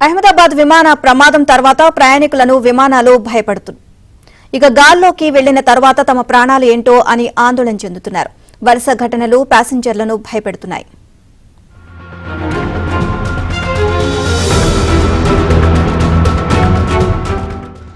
అహ్మదాబాద్ విమాన ప్రమాదం తర్వాత ప్రయాణికులను విమానాలు భయపడుతుంది. ఇక గాల్లోకి వెళ్లిన తర్వాత తమ ప్రాణాలు ఏంటో అని ఆందోళన చెందుతున్నారు. వరుస ఘటనలు ప్యాసింజర్లను భయపెడుతున్నాయి.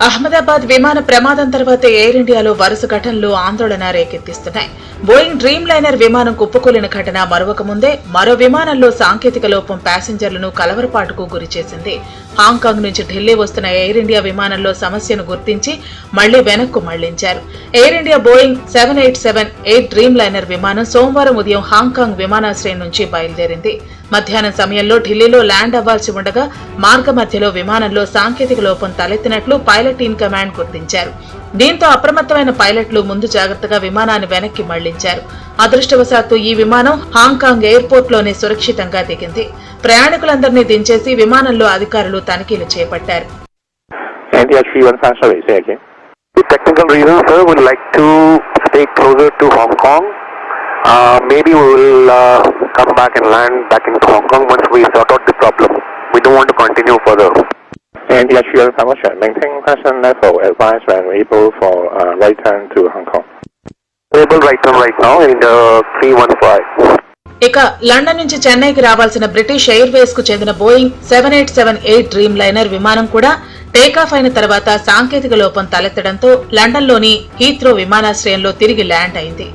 అహ్మదాబాద్ విమాన ప్రమాదం తర్వాత ఎయిర్ ఇండియాలో వరుస ఘటనలు ఆందోళన రేకెత్తిస్తున్నాయి. బోయింగ్ డ్రీమ్ లైనర్ విమానం కుప్పకూలిన ఘటన మరొక ముందే మరో విమానంలో సాంకేతిక లోపం ప్యాసింజర్లను కలవరపాటుకు గురిచేసింది. హాంకాంగ్ నుంచి ఢిల్లీ వస్తున్న ఎయిర్ ఇండియా విమానంలో సమస్యను గుర్తించి మళ్లీ వెనక్కు మళ్లించారు. Air India Boeing 787-8 dreamliner విమానం సోమవారం ఉదయం హాంకాంగ్ విమానాశ్రయం నుంచి బయలుదేరింది. మధ్యాహ్నం సమయంలో ఢిల్లీలో ల్యాండ్ అవ్వాల్సి ఉండగా మార్గ మధ్యలో విమానంలో సాంకేతిక లోపం తలెత్తినట్లు పైలట్ ఇన్ కమాండ్ గుర్తించారు. దీంతో అప్రమత్తమైన పైలట్లు ముందు జాగ్రత్తగా విమానాన్ని వెనక్కి మళ్లించారు. అదృష్టవశాత్తు ఈ విమానం హాంకాంగ్ ఎయిర్పోర్ట్ లోనే సురక్షితంగా దిగింది. ప్రయాణికులందరినీ దించేసి విమానంలో అధికారులు తనిఖీలు చేపట్టారు. Maybe we will come back and land back into Hong Kong once we sort out the problem. We don't want to continue further. And the actual information, maintain passion level advice when able for right turn to Hong Kong. Able right turn right now in the 315. ఇక London నుంచి చెన్నైకి రావాల్సిన British Airways కు చెందిన Boeing 787-8 dreamliner విమానం కూడా takeoff అయిన తర్వాత సాంకేతిక లోపం తలెత్తడంతో లండన్లోని హీత్రో విమానాశ్రయంలో తిరిగి ల్యాండ్ అయింది.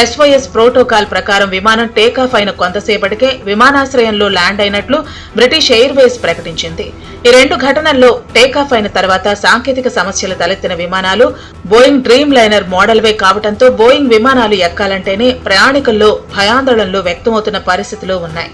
SOS ప్రోటోకాల్ ప్రకారం విమానం టేకాఫ్ అయిన కొంతసేపటికే విమానాశ్రయంలో ల్యాండ్ అయినట్లు బ్రిటిష్ ఎయిర్వేస్ ప్రకటించింది. ఈ రెండు ఘటనల్లో టేకాఫ్ అయిన తర్వాత సాంకేతిక సమస్యలు తలెత్తిన విమానాలు బోయింగ్ డ్రీమ్ లైనర్ మోడల్వే కావడంతో బోయింగ్ విమానాలు ఎక్కాలంటేనే ప్రయాణికుల్లో భయాందోళనలు వ్యక్తమవుతున్న పరిస్థితులు ఉన్నాయి.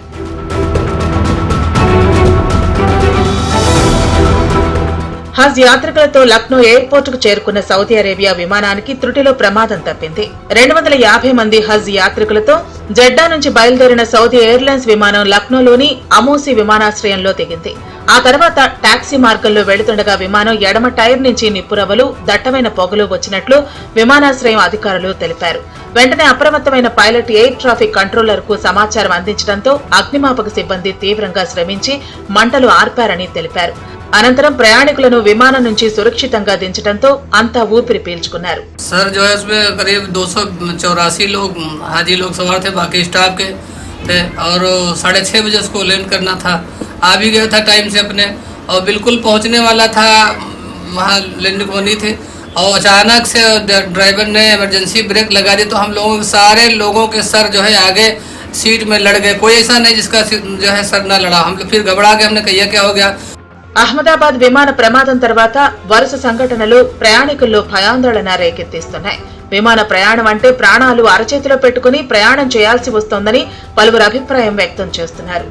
హజ్ యాత్రికులతో లక్నో ఎయిర్పోర్ట్ కు చేరుకున్న సౌదీ అరేబియా విమానానికి త్రుటిలో ప్రమాదం తప్పింది. 250 మంది హజ్ యాత్రికులతో జెడ్డా నుంచి బయలుదేరిన సౌదీ ఎయిర్లైన్స్ విమానం లక్నోలోని అమోసి విమానాశ్రయంలో దిగింది. ఆ తర్వాత టాక్సీ మార్గంలో వెళుతుండగా విమానం ఎడమ టైర్ నుంచి నిప్పురవ్వలు, దట్టమైన పొగలు వచ్చినట్లు విమానాశ్రయం అధికారులు తెలిపారు. వెంటనే అప్రమత్తమైన పైలట్ ఎయిర్ ట్రాఫిక్ కంట్రోలర్ కు సమాచారం అందించడంతో అగ్నిమాపక సిబ్బంది తీవ్రంగా శ్రమించి మంటలు ఆర్పారని తెలిపారు. అనంతరం ప్రయాణికులను విమానం నుంచి సురక్షితంగా దించడంతో అంతా ఊపిరి పీల్చుకున్నారు. सर जो है उसमें करीब 284 लोग हाजी लोग सवार थे, बाकी स्टाफ के थे और 6:30 बजे उसको लैंड करना था. आ भी गया था टाइम से अपने और बिल्कुल पहुंचने वाला था, वहाँ लैंडिंग होनी थी और अचानक से ड्राइवर ने इमरजेंसी ब्रेक लगा दी तो हम लोगों सारे लोगों के सर जो है आगे सीट में लड़ गए. कोई ऐसा नहीं जिसका जो है सर न लड़ा. हम लोग फिर घबरा के हमने कहा क्या हो गया. అహ్మదాబాద్ విమాన ప్రమాదం తర్వాత వరుస సంఘటనలు ప్రయాణికుల్లో భయాందోళన రేకెత్తిస్తున్నాయి. విమాన ప్రయాణం అంటే ప్రాణాలు అరచేతిలో పెట్టుకుని ప్రయాణం చేయాల్సి వస్తోందని పలువురు అభిప్రాయం వ్యక్తం చేస్తున్నారు.